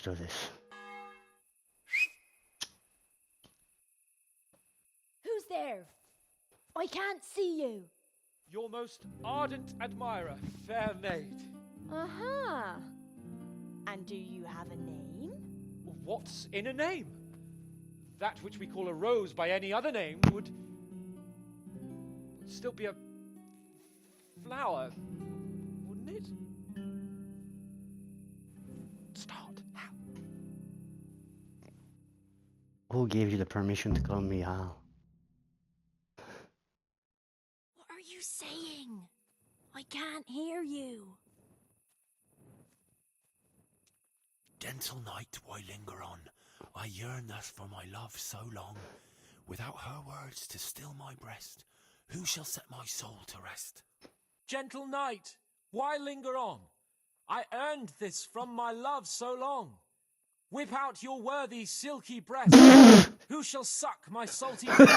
do this. Who's there? I can't see you. Your most ardent admirer, fair maid. Uh-huh. And do you have a name? What's in a name? That which we call a rose by any other name would still be a flower, wouldn't it? Start. How? Who gave you the permission to call me Hal? What are you saying? I can't hear you. Gentle night, why linger on? I yearn thus for my love so long. Without her words to still my breast, who shall set my soul to rest? Gentle night, why linger on? I earned this from my love so long. Whip out your worthy silky breast. Who shall suck my salty breast?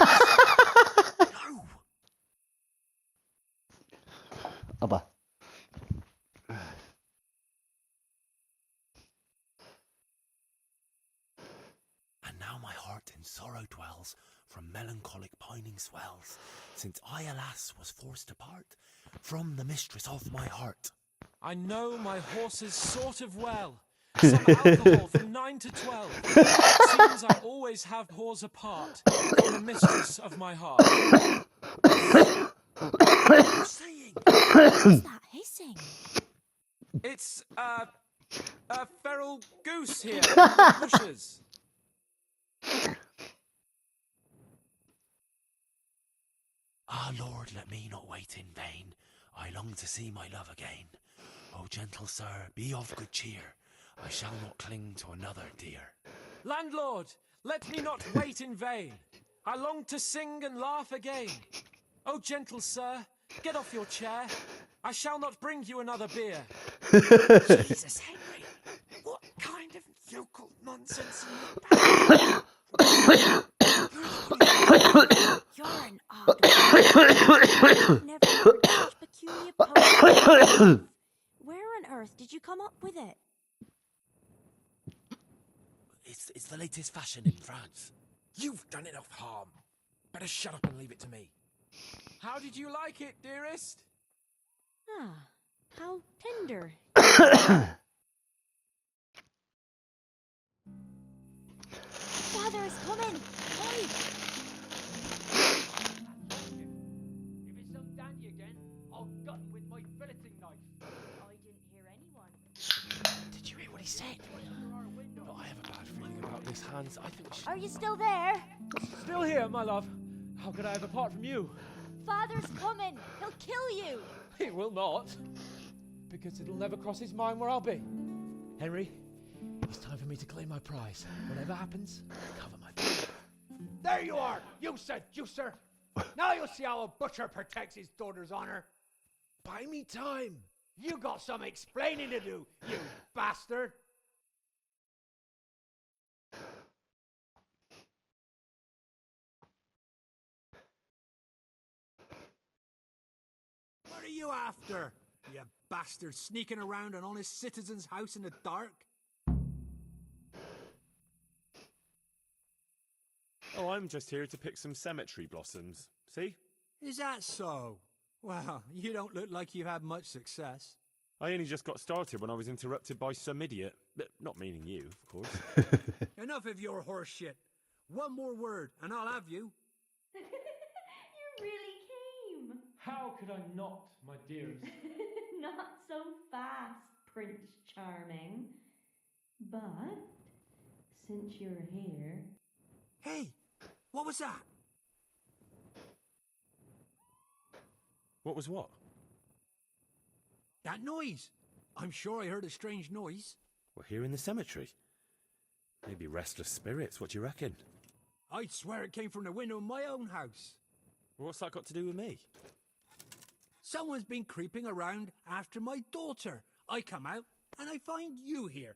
No! Abba. And now my heart in sorrow dwells, from melancholic pining swells, since I, alas, was forced to part from the mistress of my heart. I know my horses sort of well. Some alcohol from 9 to 12. Seems I always have whores apart from the mistress of my heart. What are you saying? What's that hissing? It's a feral goose here in the bushes. Ah, Lord, let me not wait in vain. I long to see my love again. O gentle sir, be of good cheer. I shall not cling to another dear. Landlord, let me not wait in vain. I long to sing and laugh again. Oh, gentle sir, get off your chair. I shall not bring you another beer. Jesus, Henry, what kind of yokel nonsense are you? You're an odd one. I've never heard such peculiar poetry. Where on earth did you come up with it? It's the latest fashion in France. You've done enough harm. Better shut up and leave it to me. How did you like it, dearest? Ah, how tender. Father is coming! Hide! If it's some dandy again, I'll gut him with my filleting knife. I didn't hear anyone. Did you hear what he said? No, I have a bad feeling about this, Hans. I think we should... Are you still there? Still here, my love. How could I have apart from you? Father's coming! He'll kill you! He will not. Because it'll never cross his mind where I'll be. Henry, it's time for me to claim my prize. Whatever happens, cover my back. There you are, you seducer! Now you'll see how a butcher protects his daughter's honor. Buy me time. You got some explaining to do, you bastard! What are you after, you bastard, sneaking around an honest citizen's house in the dark? Oh, I'm just here to pick some cemetery blossoms. See? Is that so? Well, you don't look like you've had much success. I only just got started when I was interrupted by some idiot. Not meaning you, of course. Enough of your horse shit. One more word, and I'll have you. You really came. How could I not, my dearest? Not so fast, Prince Charming. But since you're here, Hey, what was that? What was what? That noise. I'm sure I heard a strange noise. We're here in the cemetery. Maybe restless spirits, what do you reckon? I'd swear it came from the window of my own house. Well, what's that got to do with me? Someone's been creeping around after my daughter. I come out and I find you here.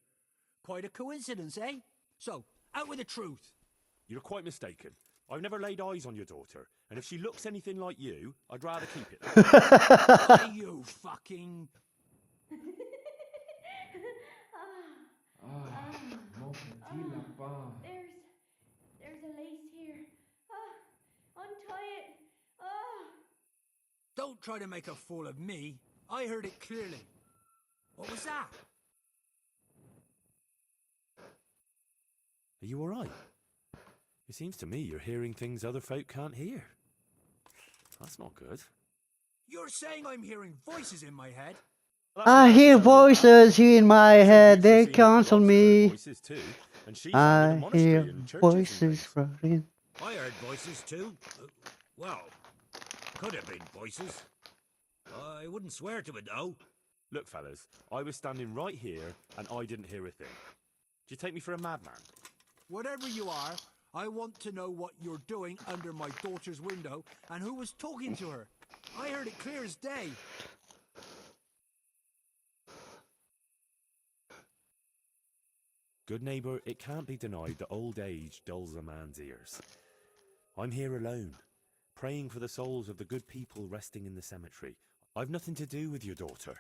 Quite a coincidence, eh? So, out with the truth. You're quite mistaken. I've never laid eyes on your daughter, and if she looks anything like you, I'd rather keep it that way. Why, you fucking... There's a lace here. Untie it. Ah. Don't try to make a fool of me. I heard it clearly. What was that? Are you alright? It seems to me you're hearing things other folk can't hear. That's not good. You're saying I'm hearing voices in my head? Well, that's I what hear Alice told you about. voices in my head, Sylvia's they seen that counsel Rob's heard me. voices too, and she's out in a I monastery hear and churches and voices things. running. I heard voices too. Well, could have been voices. I wouldn't swear to it though. Look, fellas, I was standing right here and I didn't hear a thing. Do you take me for a madman? Whatever you are, I want to know what you're doing under my daughter's window and who was talking to her. I heard it clear as day. Good neighbour, it can't be denied that old age dulls a man's ears. I'm here alone, praying for the souls of the good people resting in the cemetery. I've nothing to do with your daughter.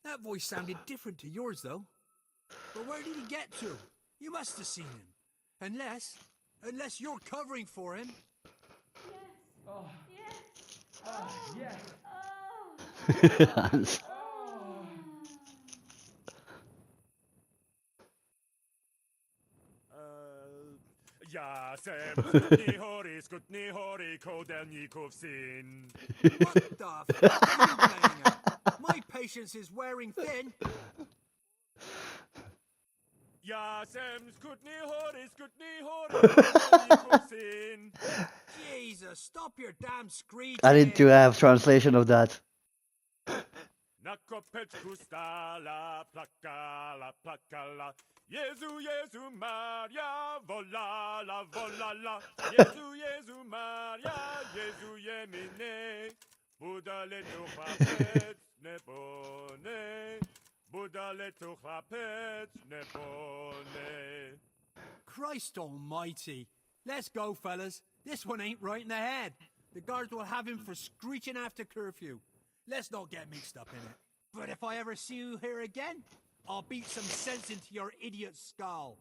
That voice sounded different to yours though. But where did he get to? You must have seen him. Unless you're covering for him. Hans. Skutni hori kodelnikov sin. What the fuck are you playing at? My patience is wearing thin. Skutni hori kodelnikov sin. Jesus, stop your damn screeching. I need to have translation of that. Nakopeć kustala, plakala, plakala. Jezu, Maria, volala, volala. Jezu, Maria, Jezu je mine. Budale tu chlapec nebone. Budale tu chlapec nebone. Christ almighty. Let's go, fellas. This one ain't right in the head. The guards will have him for screeching after curfew. Let's not get mixed up in it. But if I ever see you here again, I'll beat some sense into your idiot skull.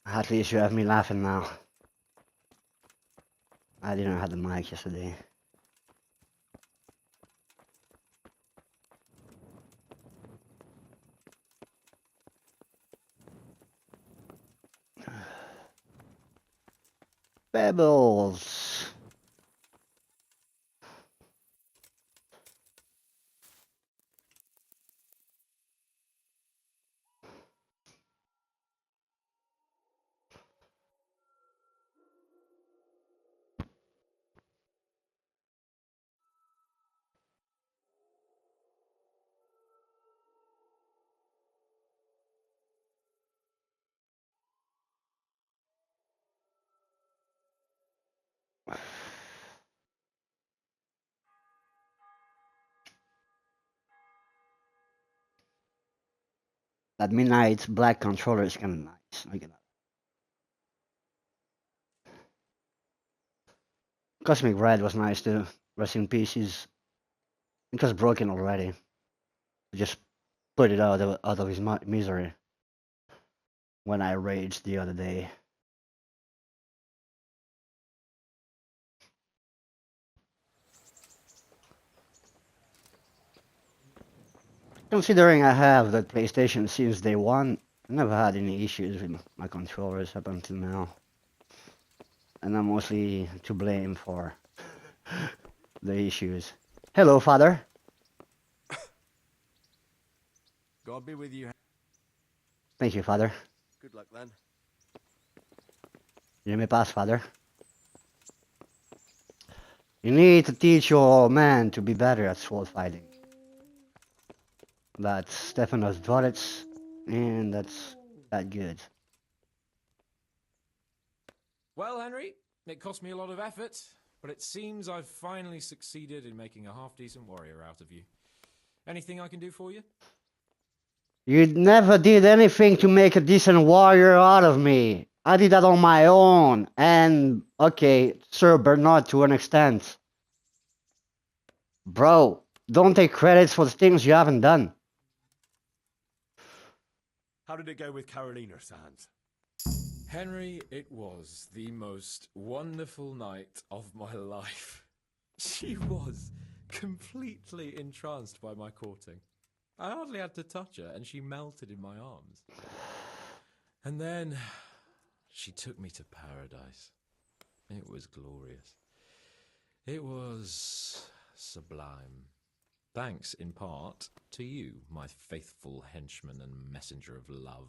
At least you have me laughing now. I didn't have the mic yesterday. Pebbles. That midnight black controller is kind of nice. Look at that. Cosmic Red was nice too. Rest in peace. It was broken already. Just put it out of his misery. When I raged the other day. Considering I have that PlayStation since day one, I never had any issues with my controllers up until now. And I'm mostly to blame for the issues. Hello, Father. God be with you. Thank you, Father. Good luck then. You may pass, Father. You need to teach your man to be better at sword fighting. that Stephanos Dvorets, and that's that good. Well, Henry, it cost me a lot of effort, but it seems I've finally succeeded in making a half-decent warrior out of you. Anything I can do for you? You never did anything to make a decent warrior out of me. I did that on my own, and okay, Sir Bernard to an extent. Bro, don't take credits for the things you haven't done. How did it go with Carolina, Sans? Henry, it was the most wonderful night of my life. She was completely entranced by my courting. I hardly had to touch her, and she melted in my arms. And then she took me to paradise. It was glorious. It was sublime. Thanks, in part, to you, my faithful henchman and messenger of love.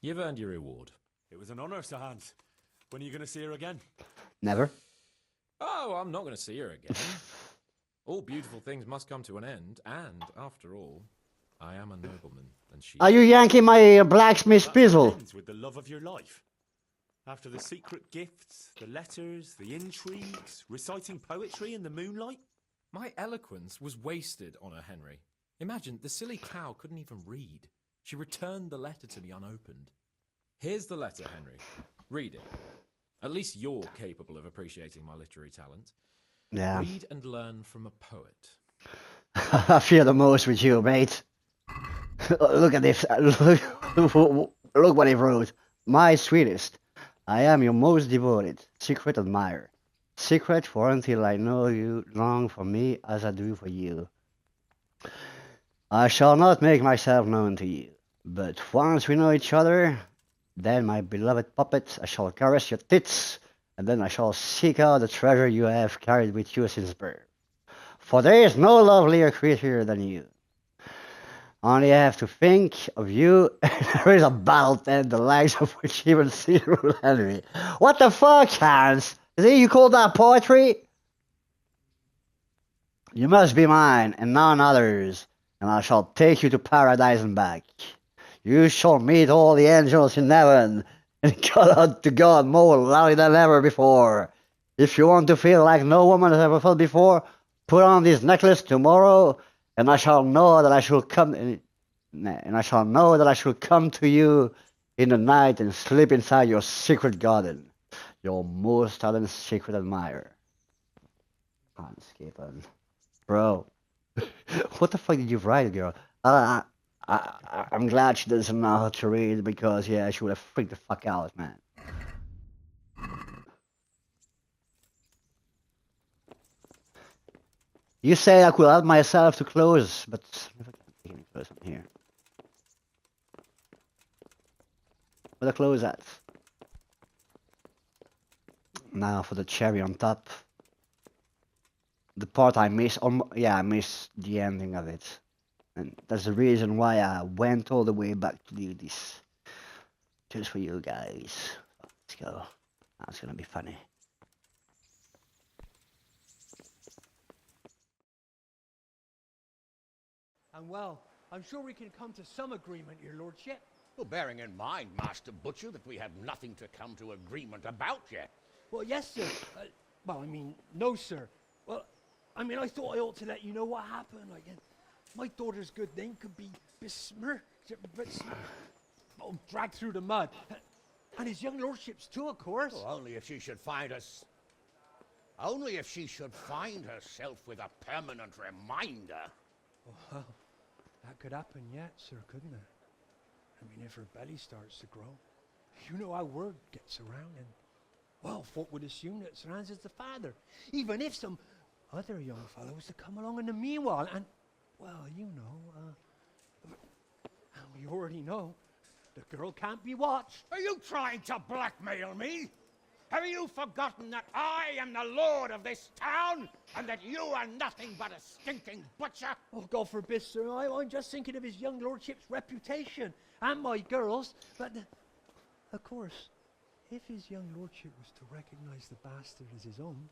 You've earned your reward. It was an honor, Sir Hans. When are you going to see her again? Never. Oh, I'm not going to see her again. All beautiful things must come to an end, and, after all, I am a nobleman, and she... Are you yanking my blacksmith That's pizzle? what ends with the love of your life. After the secret gifts, the letters, the intrigues, reciting poetry in the moonlight. My eloquence was wasted on her, Henry. Imagine, the silly cow couldn't even read. She returned the letter to me unopened. Here's the letter, Henry. Read it. At least you're capable of appreciating my literary talent. Yeah. Read and learn from a poet. I fear the most with you, mate. Look at this. Look what he wrote. My sweetest, I am your most devoted, secret admirer. Secret for until I know you long for me as I do for you. I shall not make myself known to you, but once we know each other, then, my beloved puppet, I shall caress your tits, and then I shall seek out the treasure you have carried with you since birth. For there is no lovelier creature than you. Only I have to think of you, and there is a battle tent the likes of which even Caesar will Henry. What the fuck, Hans? Is it you call that poetry? You must be mine, and none others, and I shall take you to paradise and back. You shall meet all the angels in heaven, and call out to God more loudly than ever before. If you want to feel like no woman has ever felt before, put on this necklace tomorrow, and I shall know that I shall come, and I shall know that I shall come to you in the night and sleep inside your secret garden, your most ardent secret admirer. Hans Capen. Bro, what the fuck did you write, girl? I'm glad she doesn't know how to read because, yeah, she would have freaked the fuck out, man. You say I could help myself to close, but if I can't take any clothes from here. Where the clothes at? Now for the cherry on top. The part I missed, yeah, I missed the ending of it. And that's the reason why I went all the way back to do this. Just for you guys. Let's go. That's gonna be funny. And well, I'm sure we can come to some agreement, your lordship. Well, bearing in mind, Master Butcher, that we have nothing to come to agreement about yet. Well, yes, sir. Well, I mean, no, sir. Well, I mean, I thought I ought to let you know what happened. Like, my daughter's good name could be besmirched, dragged through the mud. And his young lordship's too, of course. Well, only if she should find us. Only if she should find herself with a permanent reminder. Well, that could happen yet, sir, couldn't it? I mean, if her belly starts to grow. You know how word gets around, and, well, folk would assume that Sir Hans is the father. Even if some other young fellow was to come along in the meanwhile, and, well, you know, we already know, the girl can't be watched. Are you trying to blackmail me? Have you forgotten that I am the lord of this town, and that you are nothing but a stinking butcher? Oh, God forbid, sir. I'm just thinking of his young lordship's reputation, and my girl's. But, of course, if his young lordship was to recognize the bastard as his own,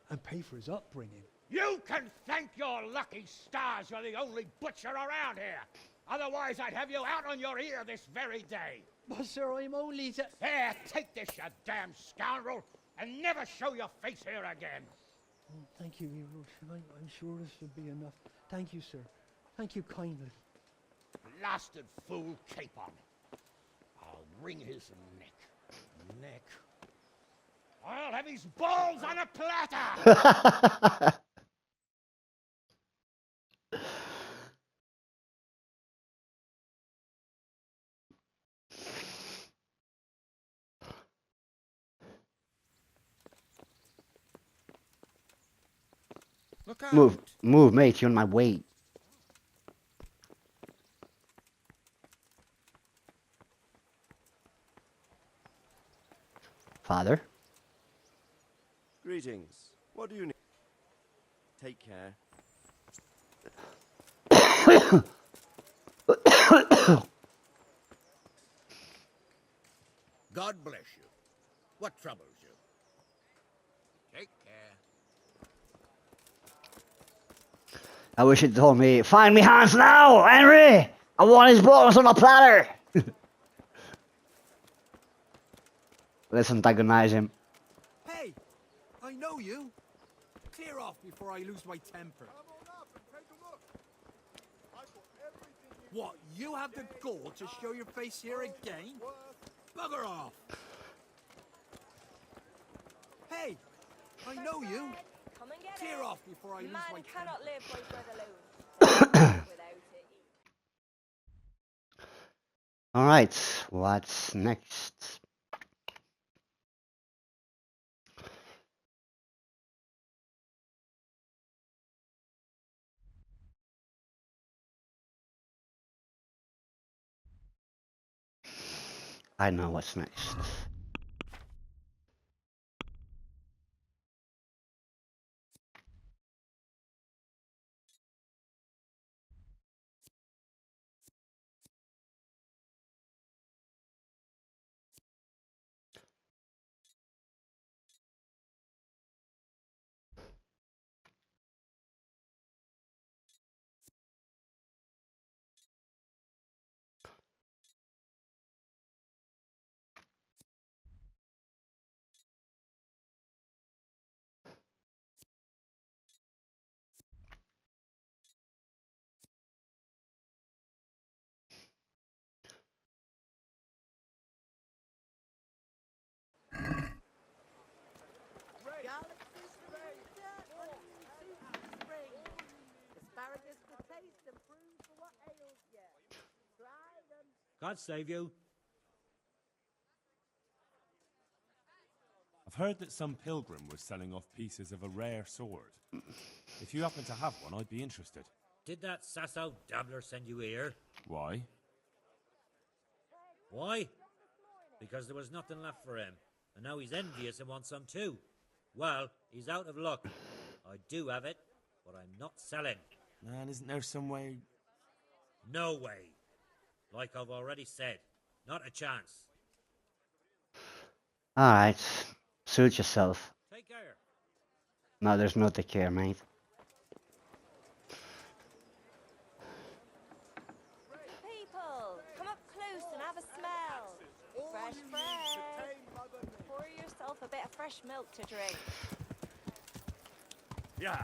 and pay for his upbringing. You can thank your lucky stars you're the only butcher around here. Otherwise, I'd have you out on your ear this very day. But sir, I'm only to... There, take this, you damn scoundrel, and never show your face here again. Oh, thank you, your lordship. I'm sure this will be enough. Thank you, sir. Thank you kindly. Blasted fool capon. I'll wring his neck. I'll have his balls on a platter! Look out! Move, mate, you're on my way. Father? Greetings. What do you need? Take care. God bless you. What troubles you? Take care. I wish it told me, find me Hans now, Henry! I want his balls on a platter! Let's antagonize him. Hey, I know you. Clear off before I lose my temper. What, you have the gall to show your face here again? Bugger off! Hey, I know you. Come and get Clear it. off before I lose my Man temper. cannot live by bread alone. Without it. Alright, what's next? I know what's next. God save you. I've heard that some pilgrim was selling off pieces of a rare sword. If you happen to have one, I'd be interested. Did that sasso dabbler send you here? Why? Why? Because there was nothing left for him, and now he's envious and wants some too. Well, he's out of luck. I do have it, but I'm not selling. Man, isn't there some way... No way. Like I've already said, not a chance. Alright, suit yourself. Take care. No, there's no take care, mate. People, come up close and have a smell. Fresh bread. Pour yourself a bit of fresh milk to drink. Yeah.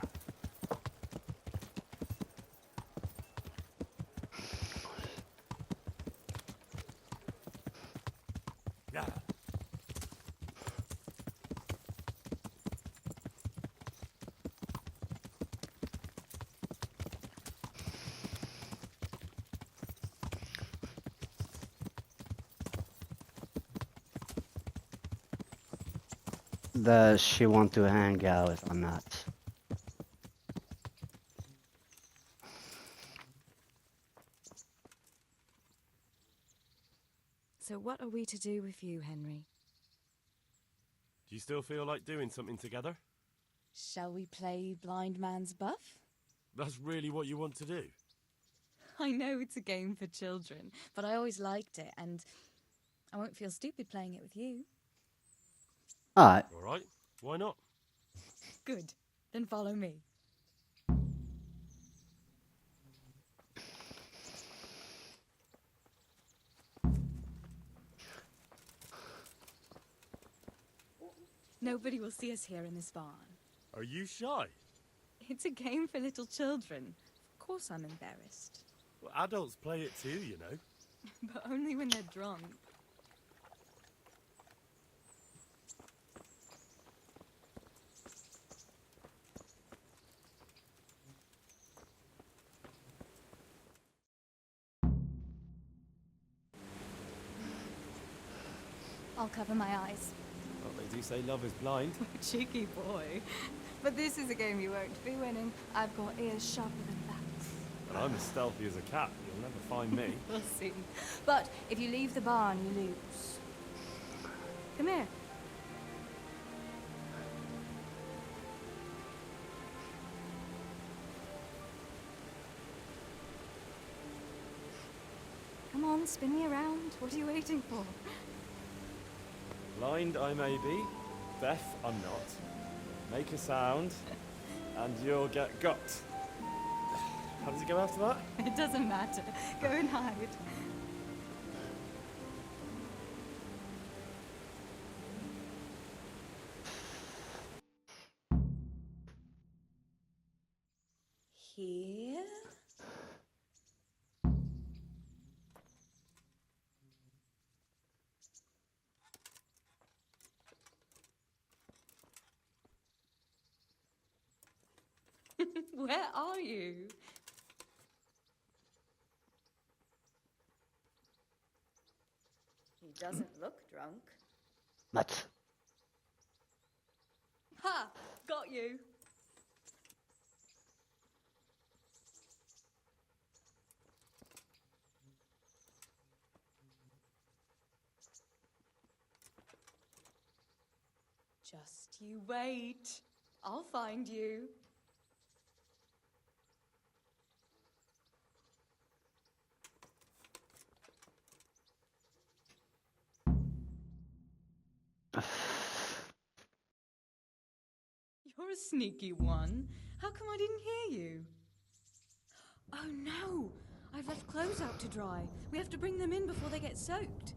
Yeah. Does she want to hang out or not? So what are we to do with you, Henry? Do you still feel like doing something together? Shall we play blind man's buff? That's really what you want to do? I know it's a game for children, but I always liked it, and I won't feel stupid playing it with you. Alright, All right. Why not? Good. Then follow me. Nobody will see us here in this barn. Are you shy? It's a game for little children. Of course I'm embarrassed. Well, adults play it too, you know. But only when they're drunk. I'll cover my eyes. Well, they do say love is blind. Cheeky boy. But this is a game you won't be winning. I've got ears sharper than that. And I'm as stealthy as a cat. You'll never find me. We'll see. But if you leave the barn, you lose. Come here. Come on, spin me around. What are you waiting for? Blind I may be, deaf I'm not. Make a sound, and you'll get got. How does it go after that? It doesn't matter. Go and hide. Here. Where are you? He doesn't look drunk. But Ha! Got you. Just you wait. I'll find you. You're a sneaky one. How come I didn't hear you? Oh no! I've left clothes out to dry. We have to bring them in before they get soaked.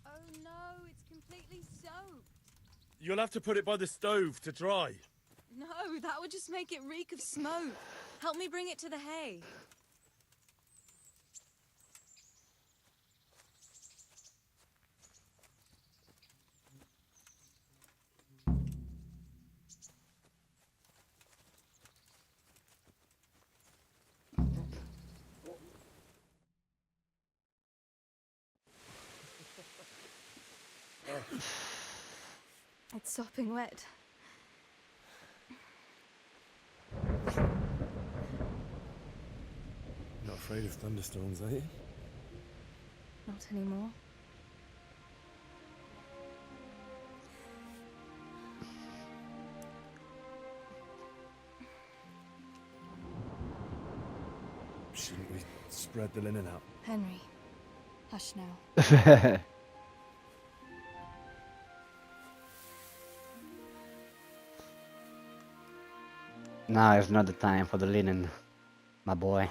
Oh no, it's completely soaked. You'll have to put it by the stove to dry. No, that would just make it reek of smoke. Help me bring it to the hay. It's sopping wet. Not afraid of thunderstorms, are you? Not anymore. Shouldn't we spread the linen out? Henry, hush now. now is not the time for the linen, my boy.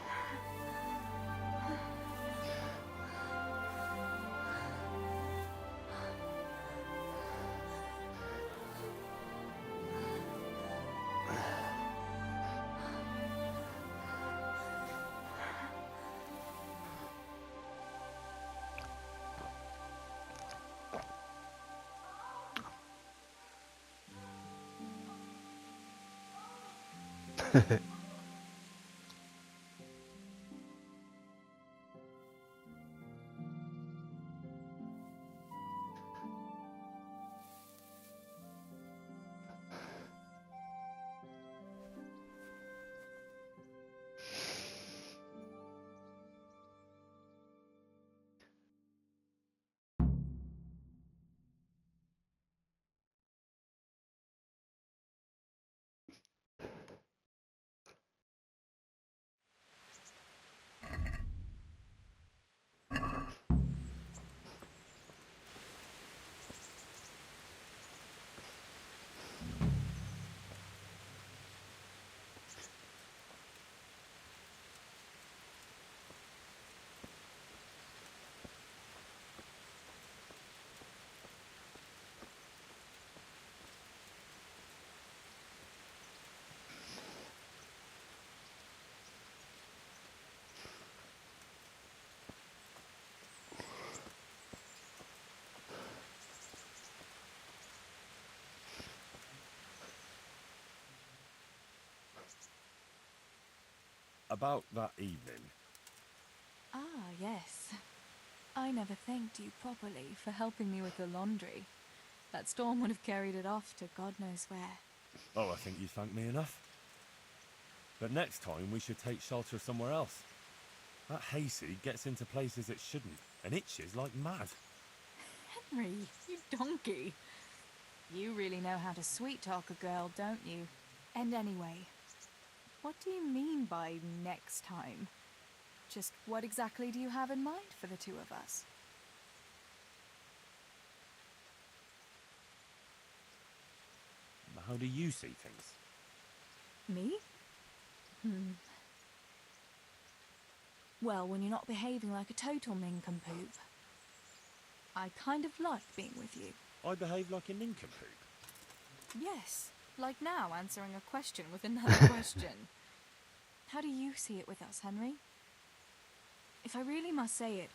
About that evening. Ah, yes. I never thanked you properly for helping me with the laundry. That storm would have carried it off to God knows where. Oh, I think you thanked me enough. But next time we should take shelter somewhere else. That hayseed gets into places it shouldn't, and itches like mad. Henry, you donkey. You really know how to sweet-talk a girl, don't you? And anyway, what do you mean by next time? Just what exactly do you have in mind for the two of us? How do you see things? Me? Well, when you're not behaving like a total nincompoop. I kind of like being with you. I behave like a nincompoop. Yes, like now answering a question with another question. How do you see it with us, Henry? If I really must say it,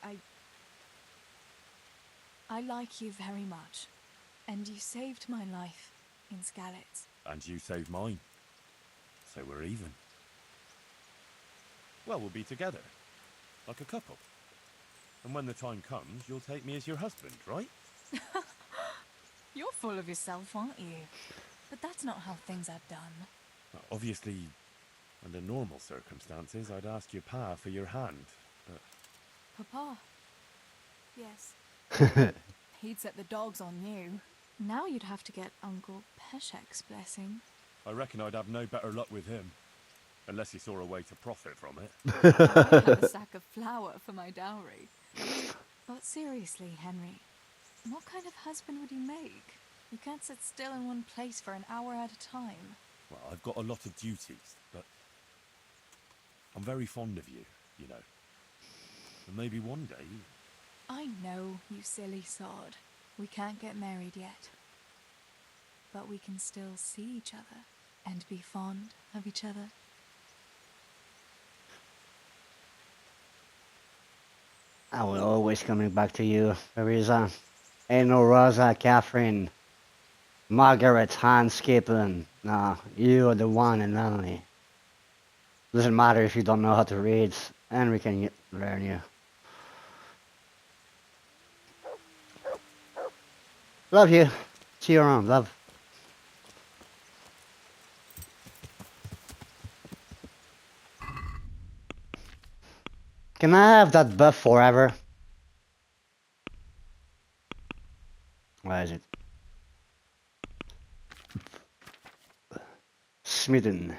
I like you very much. And you saved my life in Skalitz. And you saved mine. So we're even. Well, we'll be together. Like a couple. And when the time comes, you'll take me as your husband, right? You're full of yourself, aren't you? But that's not how things are done. Well, obviously, under normal circumstances, I'd ask your pa for your hand, but... Papa? Yes. He'd set the dogs on you. Now you'd have to get Uncle Peshek's blessing. I reckon I'd have no better luck with him. Unless he saw a way to profit from it. I have a sack of flour for my dowry. But seriously, Henry, what kind of husband would you make? You can't sit still in one place for an hour at a time. Well, I've got a lot of duties, but I'm very fond of you, you know. And maybe one day... I know, you silly sod. We can't get married yet. But we can still see each other and be fond of each other. I will always coming back to you, Teresa. Ain't no Rosa, Catherine, Margaret, Hans, Skippin. No, you are the one and only. Doesn't matter if you don't know how to read, Henry can learn you. Love you. See you around, love. Can I have that buff forever? Where is it? Smitten.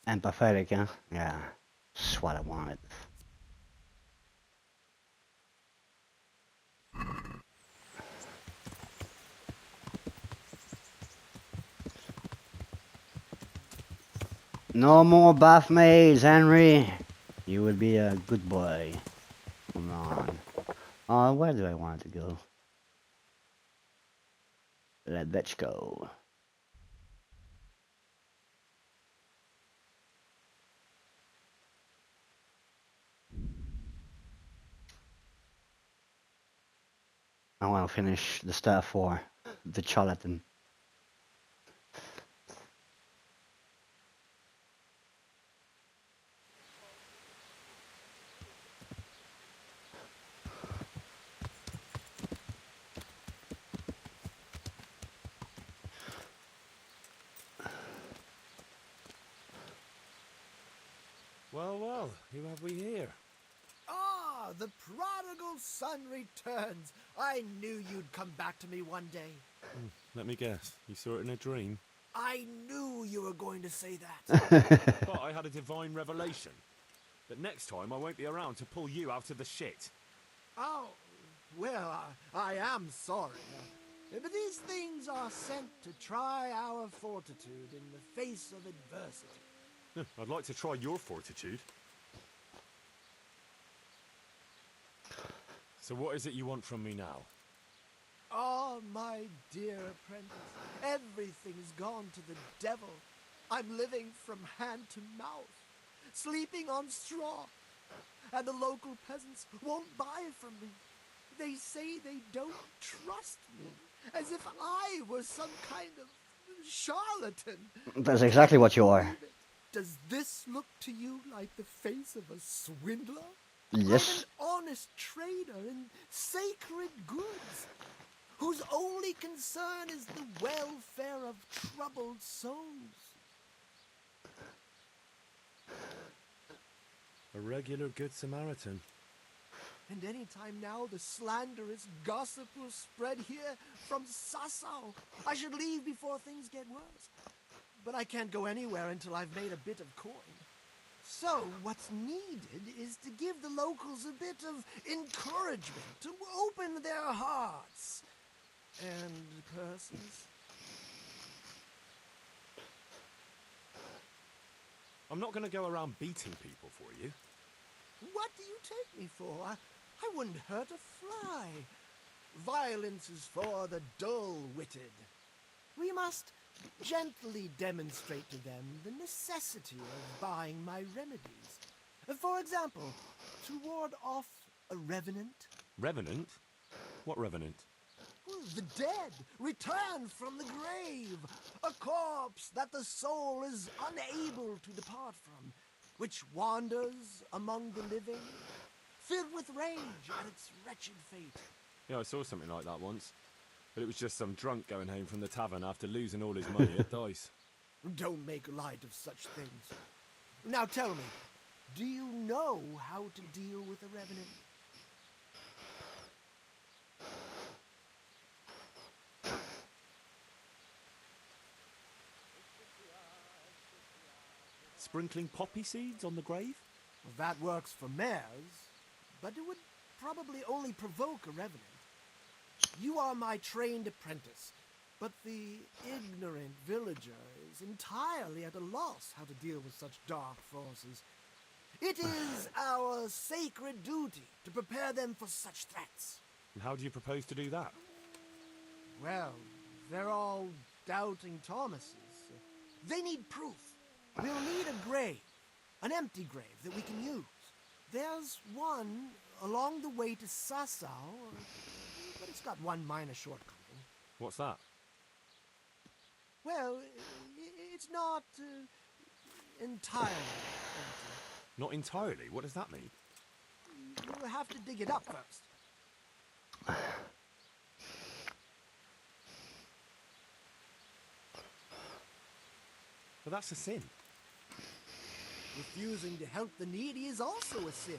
Empathetic, huh? Yeah, that's what I wanted. No more buff maids, Henry. You would be a good boy. Come on. Oh, where do I want to go? Let's go. I want to finish the stuff for the charlatan. Well, well, who have we here? Ah, the prodigal son returns. I knew you'd come back to me one day. Let me guess, you saw it in a dream? I knew you were going to say that. But I had a divine revelation. That next time I won't be around to pull you out of the shit. Oh, well, I am sorry. But these things are sent to try our fortitude in the face of adversity. I'd like to try your fortitude. So what is it you want from me now? Oh, my dear apprentice, everything's gone to the devil. I'm living from hand to mouth, sleeping on straw, and the local peasants won't buy from me. They say they don't trust me, as if I was some kind of charlatan. That's exactly what you are. Does this look to you like the face of a swindler? Yes. I'm an honest trader in sacred goods, whose only concern is the welfare of troubled souls. A regular good Samaritan. And any time now the slanderous gossip will spread here from Sassau. I should leave before things get worse. But I can't go anywhere until I've made a bit of coin. So what's needed is to give the locals a bit of encouragement, to open their hearts and purses. I'm not going to go around beating people for you. What do you take me for? I wouldn't hurt a fly. Violence is for the dull-witted. We must gently demonstrate to them the necessity of buying my remedies. For example, to ward off a revenant. Revenant? What revenant? The dead return from the grave. A corpse that the soul is unable to depart from, which wanders among the living, filled with rage at its wretched fate. Yeah, I saw something like that once. But it was just some drunk going home from the tavern after losing all his money at dice. Don't make light of such things. Now tell me, do you know how to deal with a revenant? Sprinkling poppy seeds on the grave? Well, that works for mares, but it would probably only provoke a revenant. You are my trained apprentice, but the ignorant villager is entirely at a loss how to deal with such dark forces. It is our sacred duty to prepare them for such threats. And how do you propose to do that? Well, they're all doubting Thomases. They need proof. We'll need a grave, an empty grave that we can use. There's one along the way to Sassau, but it's got one minor shortcoming. What's that? Well, it's not entirely empty. Not entirely? What does that mean? You have to dig it up first. But that's a sin. Refusing to help the needy is also a sin.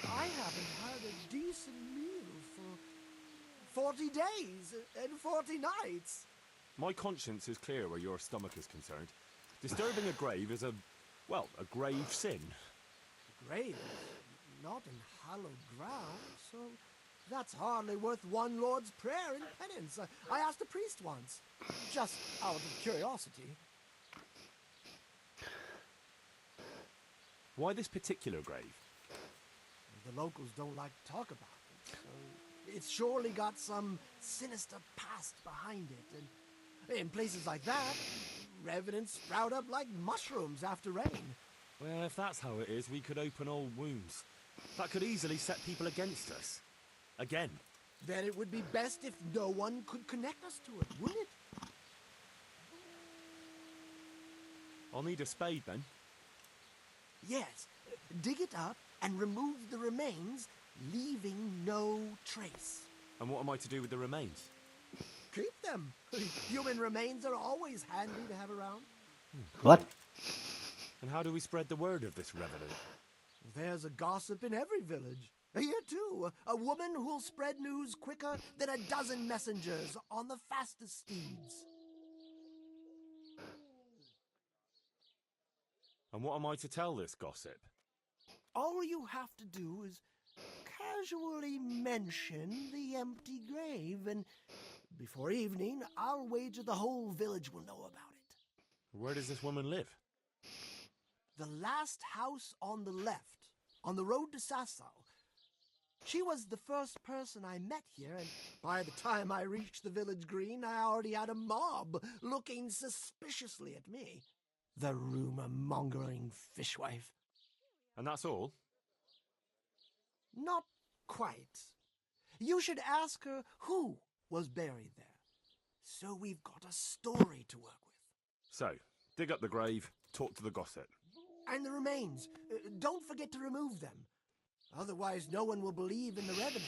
I haven't had a decent meal for 40 days and 40 nights. My conscience is clear where your stomach is concerned. Disturbing a grave is a grave sin. A grave? Not in hallowed ground, so that's hardly worth one Lord's Prayer in penance. I asked a priest once, just out of curiosity. Why this particular grave? The locals don't like to talk about it, so it's surely got some sinister past behind it. And in places like that, revenants sprout up like mushrooms after rain. Well, if that's how it is, we could open old wounds. That could easily set people against us. Again. Then it would be best if no one could connect us to it, wouldn't it? I'll need a spade then. Yes, dig it up and remove the remains, leaving no trace. And what am I to do with the remains? Keep them. Human remains are always handy to have around. What? And how do we spread the word of this revenant? There's a gossip in every village. Here too, a woman who'll spread news quicker than a dozen messengers on the fastest steeds. And what am I to tell this gossip? All you have to do is casually mention the empty grave and Before evening, I'll wager the whole village will know about it. Where does this woman live? The last house on the left, on the road to Sasau. She was the first person I met here, and by the time I reached the village green, I already had a mob looking suspiciously at me. The rumor-mongering fishwife. And that's all? Not quite. You should ask her who was buried there. So we've got a story to work with. So, dig up the grave, talk to the gossip. And the remains. Don't forget to remove them. Otherwise, no one will believe in the revenant.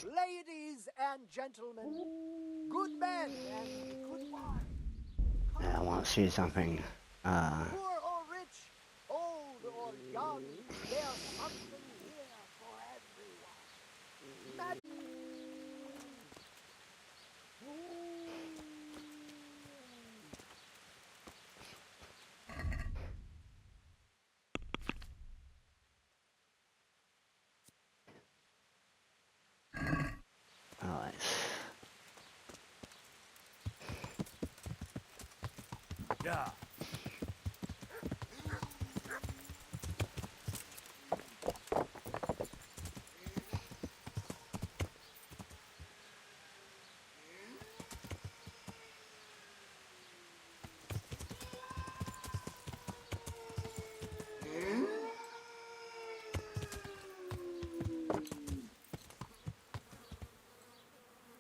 Ladies and gentlemen, good men and good wives. I want to see something. Poor or rich, old or young, there's something here for everyone. Alright. Yeah.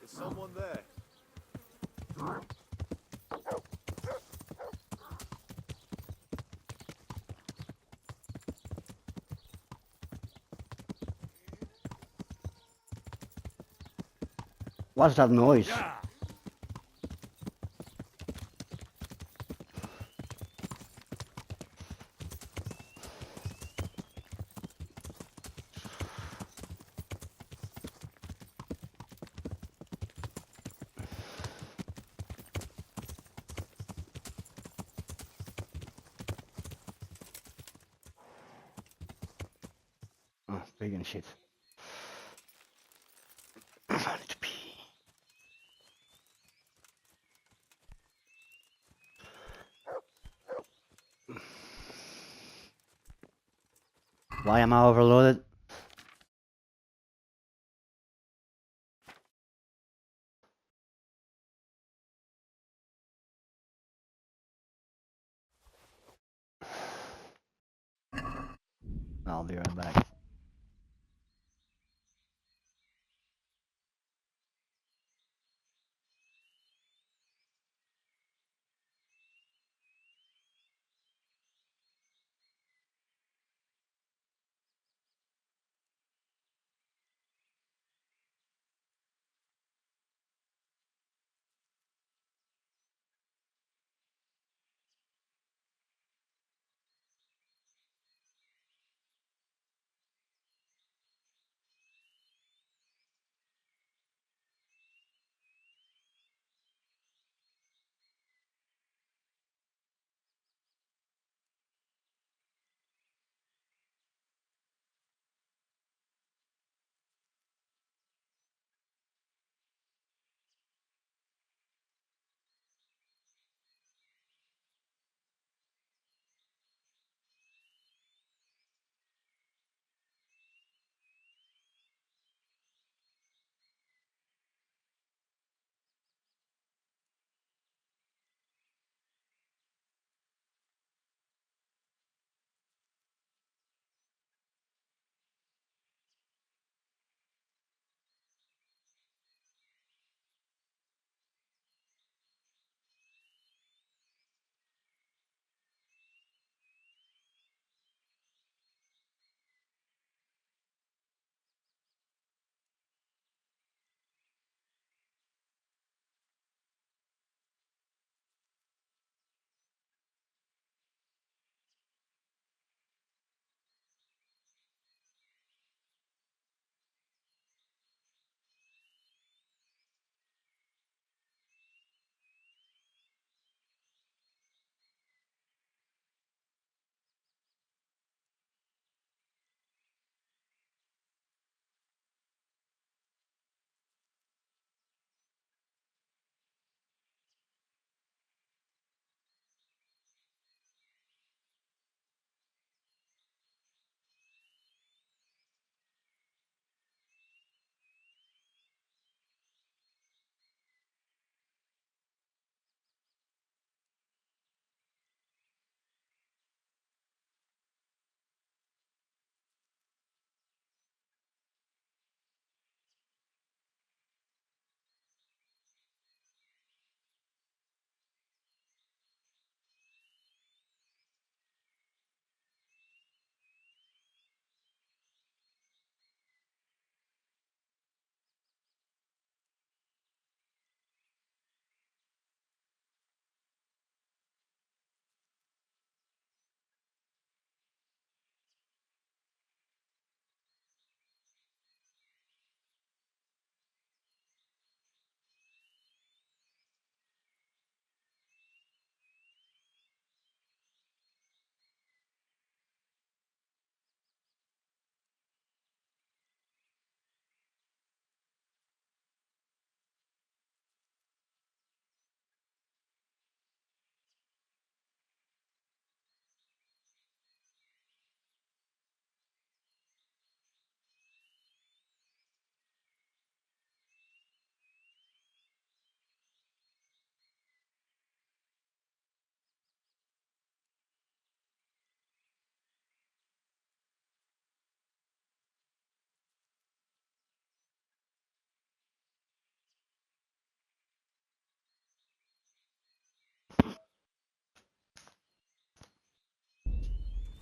Is someone there? What's that noise? Yeah. Oh, big and shit. I need to pee. Why am I overloaded? I'll be right back.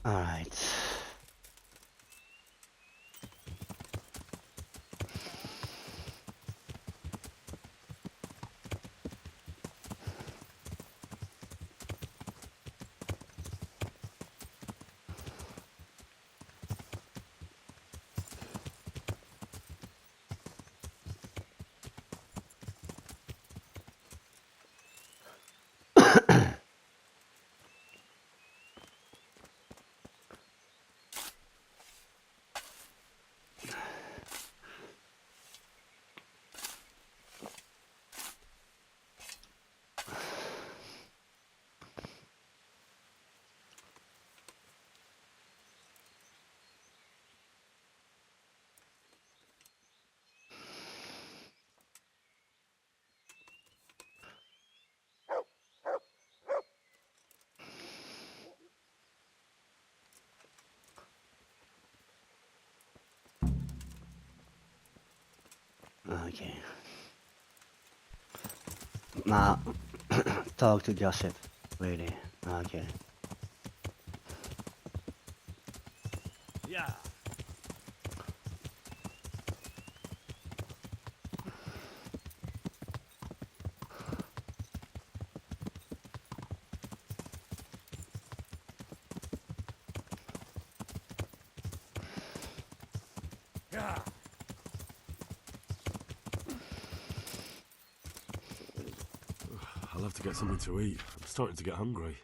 Alright. Okay. Now, talk to Joseph. Really. Okay. Yeah. Yeah. I'll have to get something to eat. I'm starting to get hungry.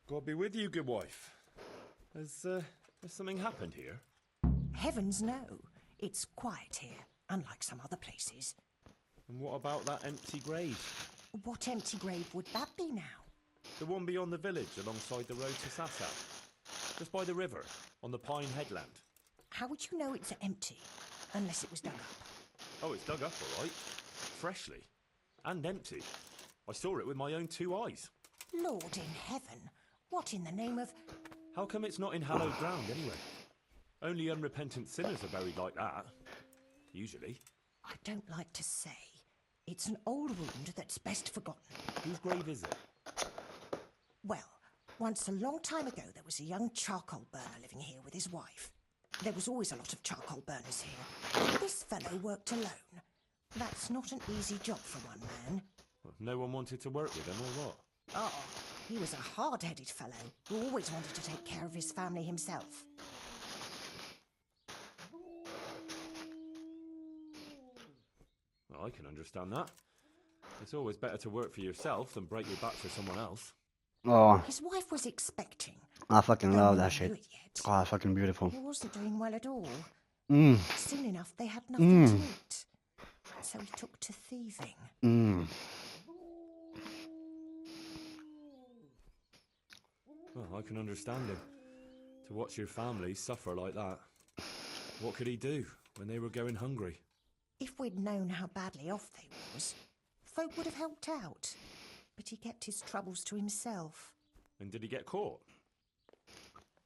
God be with you, good wife. Has something happened here? Heavens no. It's quiet here, unlike some other places. And what about that empty grave? What empty grave would that be now? The one beyond the village, alongside the road to Sasau. Just by the river, on the Pine Headland. How would you know it's empty? Unless it was dug up. Oh, it's dug up, all right. Freshly. And empty. I saw it with my own 2 eyes. Lord in heaven, what in the name of... How come it's not in hallowed ground, anyway? Only unrepentant sinners are buried like that. Usually. I don't like to say. It's an old wound that's best forgotten. Whose grave is it? Well, once a long time ago there was a young charcoal burner living here with his wife. There was always a lot of charcoal burners here. This fellow worked alone. That's not an easy job for one man. No one wanted to work with him, or what? Oh, he was a hard-headed fellow who always wanted to take care of his family himself. Well, I can understand that. It's always better to work for yourself than break your back for someone else. Oh. His wife was expecting. I fucking love that Knew shit. it yet. Oh, fucking beautiful. He wasn't doing well at all. Mm. Soon enough, they had nothing to eat. So he took to thieving. Mm. Well, I can understand him. To watch your family suffer like that. What could he do when they were going hungry? If we'd known how badly off they was, folk would have helped out. But he kept his troubles to himself. And did he get caught?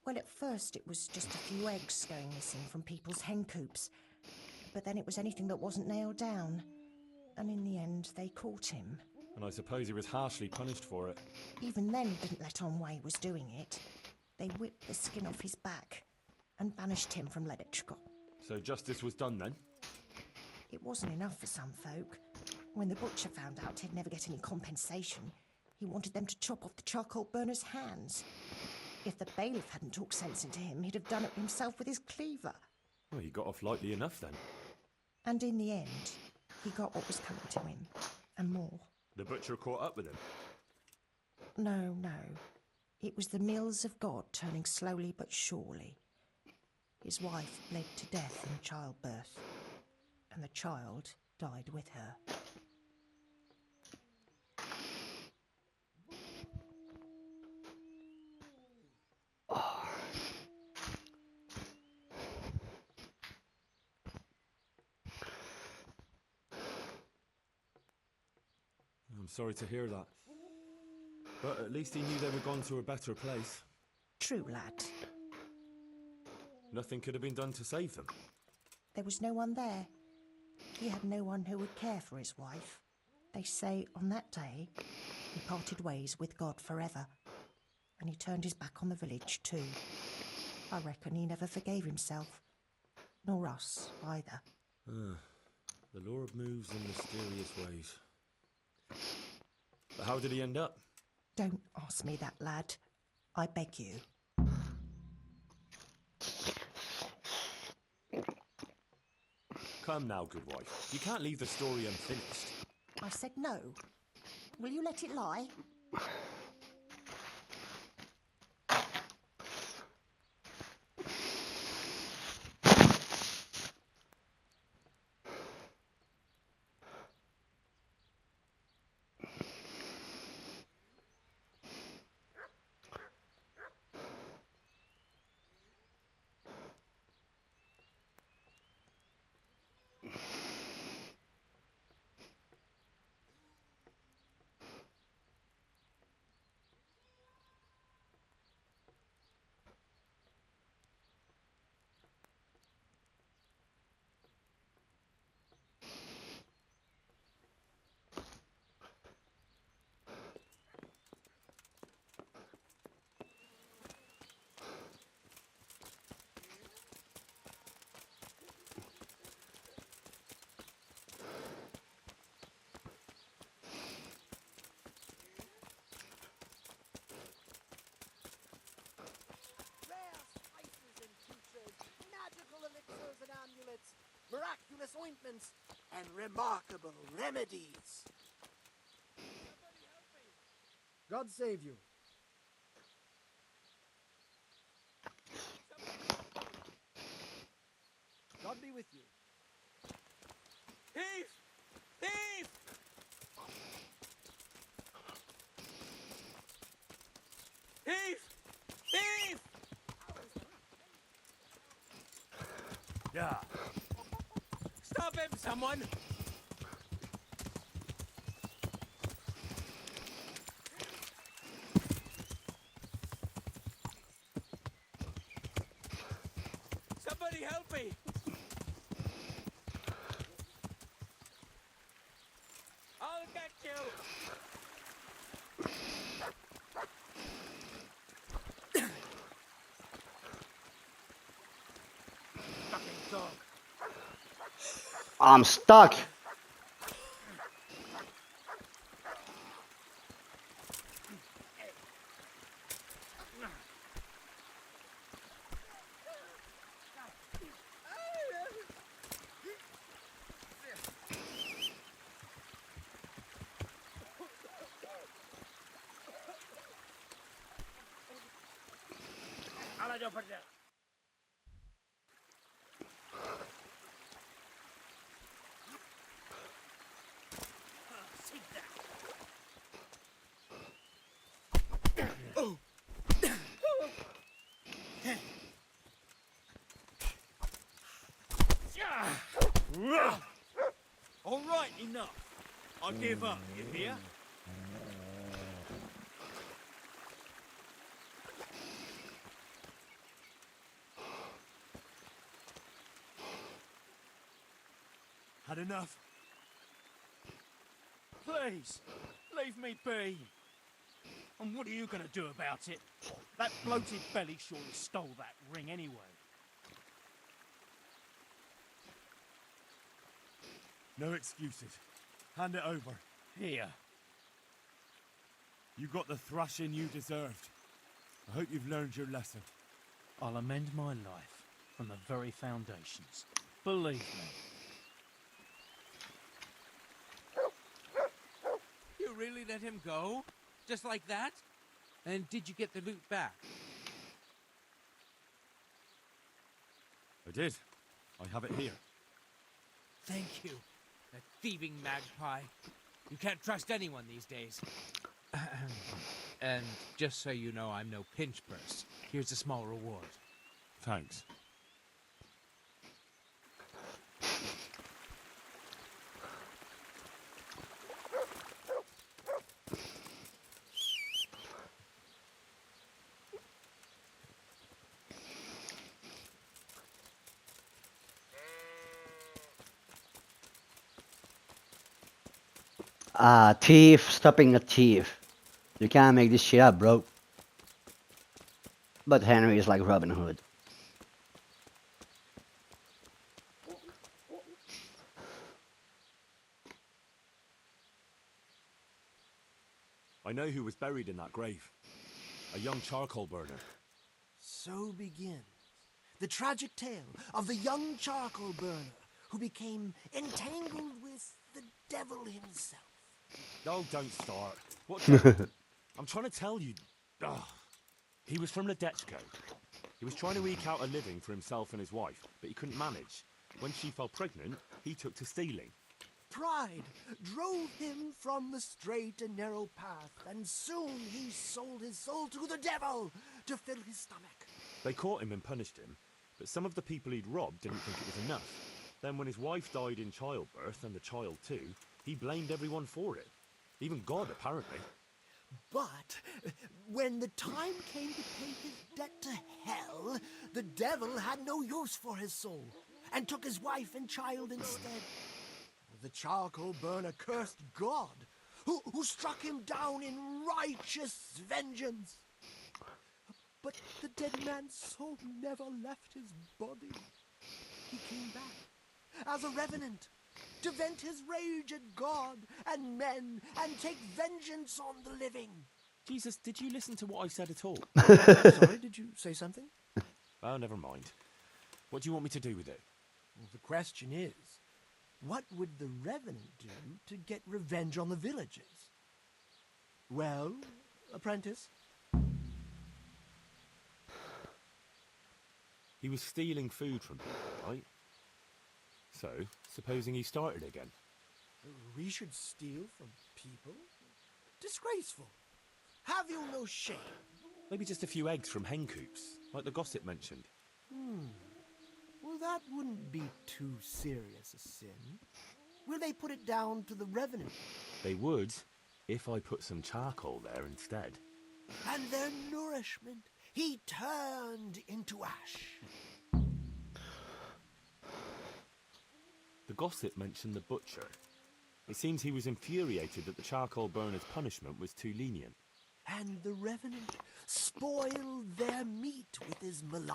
Well, at first it was just a few eggs going missing from people's hen coops. But then it was anything that wasn't nailed down. And in the end, they caught him. And I suppose he was harshly punished for it. Even then, he didn't let on why he was doing it. They whipped the skin off his back and banished him from Leditchko. So justice was done then? It wasn't enough for some folk. When the butcher found out he'd never get any compensation, he wanted them to chop off the charcoal burner's hands. If the bailiff hadn't talked sense into him, he'd have done it himself with his cleaver. Well, he got off lightly enough then. And in the end, he got what was coming to him, and more. The butcher caught up with him. No, no. It was the mills of God turning slowly but surely. His wife bled to death in childbirth, and the child died with her. I'm sorry to hear that. But at least he knew they were gone to a better place. True, lad. Nothing could have been done to save them. There was no one there. He had no one who would care for his wife. They say on that day, he parted ways with God forever. And he turned his back on the village too. I reckon he never forgave himself. Nor us, either. The Lord moves in mysterious ways. But how did he end up? Don't ask me that, lad. I beg you. Come now, good wife. You can't leave the story unfinished. I said no. Will you let it lie? Elixirs and amulets, miraculous ointments, and remarkable remedies. God save you. God be with you. Thief! Thief! Thief! Thief! Yeah. Stop him, someone! Somebody help me! I'll get you! Fucking dog. I'm stuck. All right, enough. I give up, you hear? Had enough? Please, leave me be. And what are you going to do about it? That bloated belly surely stole that ring anyway. No excuses. Hand it over. Here. You got the thrashing you deserved. I hope you've learned your lesson. I'll amend my life from the very foundations. Believe me. You really let him go? Just like that? And did you get the loot back? I did. I have it here. Thank you. That thieving magpie. You can't trust anyone these days. And just so you know, I'm no pinch purse. Here's a small reward. Thanks. Thief stopping a thief. You can't make this shit up, bro. But Henry is like Robin Hood. I know who was buried in that grave. A young charcoal burner. So begins the tragic tale of the young charcoal burner who became entangled with the devil himself. Oh, don't start. What the... I'm trying to tell you. Ugh. He was from Ledechko. He was trying to eke out a living for himself and his wife, but he couldn't manage. When she fell pregnant, he took to stealing. Pride drove him from the straight and narrow path, and soon he sold his soul to the devil to fill his stomach. They caught him and punished him, but some of the people he'd robbed didn't think it was enough. Then when his wife died in childbirth, and the child too, he blamed everyone for it. Even God, apparently. But when the time came to pay his debt to hell, the devil had no use for his soul, and took his wife and child instead. The charcoal burner cursed God, who struck him down in righteous vengeance. But the dead man's soul never left his body. He came back as a revenant to vent his rage at God and men and take vengeance on the living. Jesus, did you listen to what I said at all? Sorry, did you say something? Oh, never mind. What do you want me to do with it? Well, the question is, what would the revenant do to get revenge on the villagers? Well, apprentice? He was stealing food from people, right? So, supposing he started again. We should steal from people? Disgraceful. Have you no shame? Maybe just a few eggs from hen coops, like the gossip mentioned. Well, that wouldn't be too serious a sin. Will they put it down to the revenant? They would, if I put some charcoal there instead. And their nourishment he turned into ash. The gossip mentioned the butcher. It seems he was infuriated that the charcoal burner's punishment was too lenient. And the revenant spoiled their meat with his malign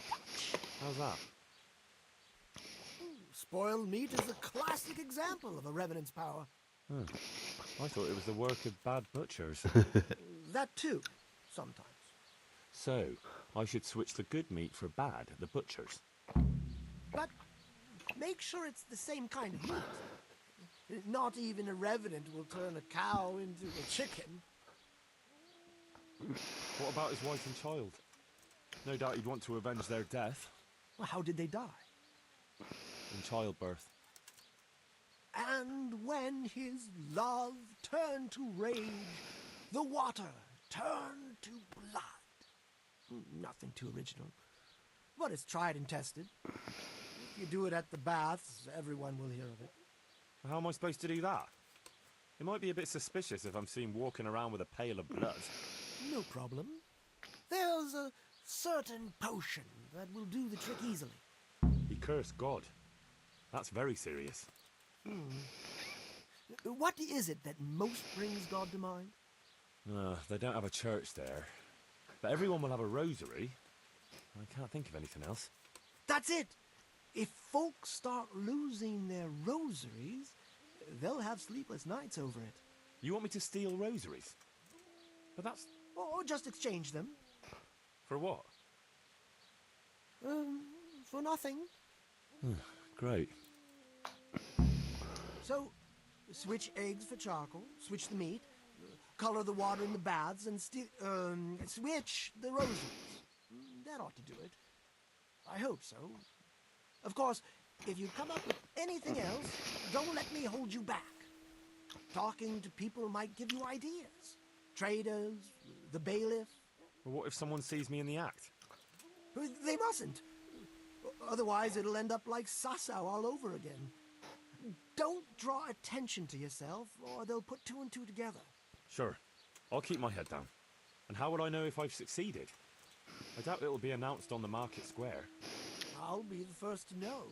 touch. How's that? Spoiled meat is a classic example of a revenant's power. I thought it was the work of bad butchers. That too, sometimes. So, I should switch the good meat for bad at the butcher's. But make sure it's the same kind of meat. Not even a revenant will turn a cow into a chicken. What about his wife and child? No doubt he'd want to avenge their death. Well, how did they die? In childbirth. And when his love turned to rage, the water turned to blood. Nothing too original, but it's tried and tested. If you do it at the baths, everyone will hear of it. How am I supposed to do that? It might be a bit suspicious if I'm seen walking around with a pail of blood. No problem. There's a certain potion that will do the trick easily. He cursed God. That's very serious. What is it that most brings God to mind? They don't have a church there. But everyone will have a rosary. I can't think of anything else. That's it! If folks start losing their rosaries, they'll have sleepless nights over it. You want me to steal rosaries? But that's... Or just exchange them. For what? For nothing. Great. So, Switch eggs for charcoal, switch the meat, color the water in the baths, and switch the roses. That ought to do it. I hope so. Of course, if you come up with anything else, don't let me hold you back. Talking to people might give you ideas. Traders, the bailiff. Well, what if someone sees me in the act? They mustn't. Otherwise, it'll end up like Sasau all over again. Don't draw attention to yourself, or they'll put two and two together. Sure. I'll keep my head down. And how will I know if I've succeeded? I doubt it'll be announced on the market square. I'll be the first to know.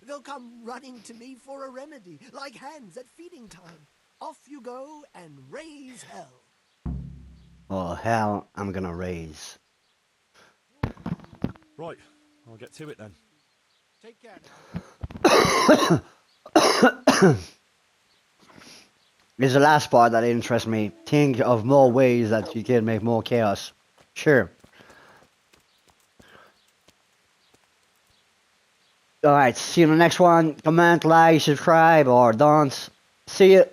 They'll come running to me for a remedy, like hens at feeding time. Off you go and raise hell. Oh, hell, I'm gonna raise. Right, I'll get to it then. Take care now. It's the last part that interests me. Think of more ways that you can make more chaos. Sure. Alright, see you in the next one. Comment, like, subscribe, or don't. See you.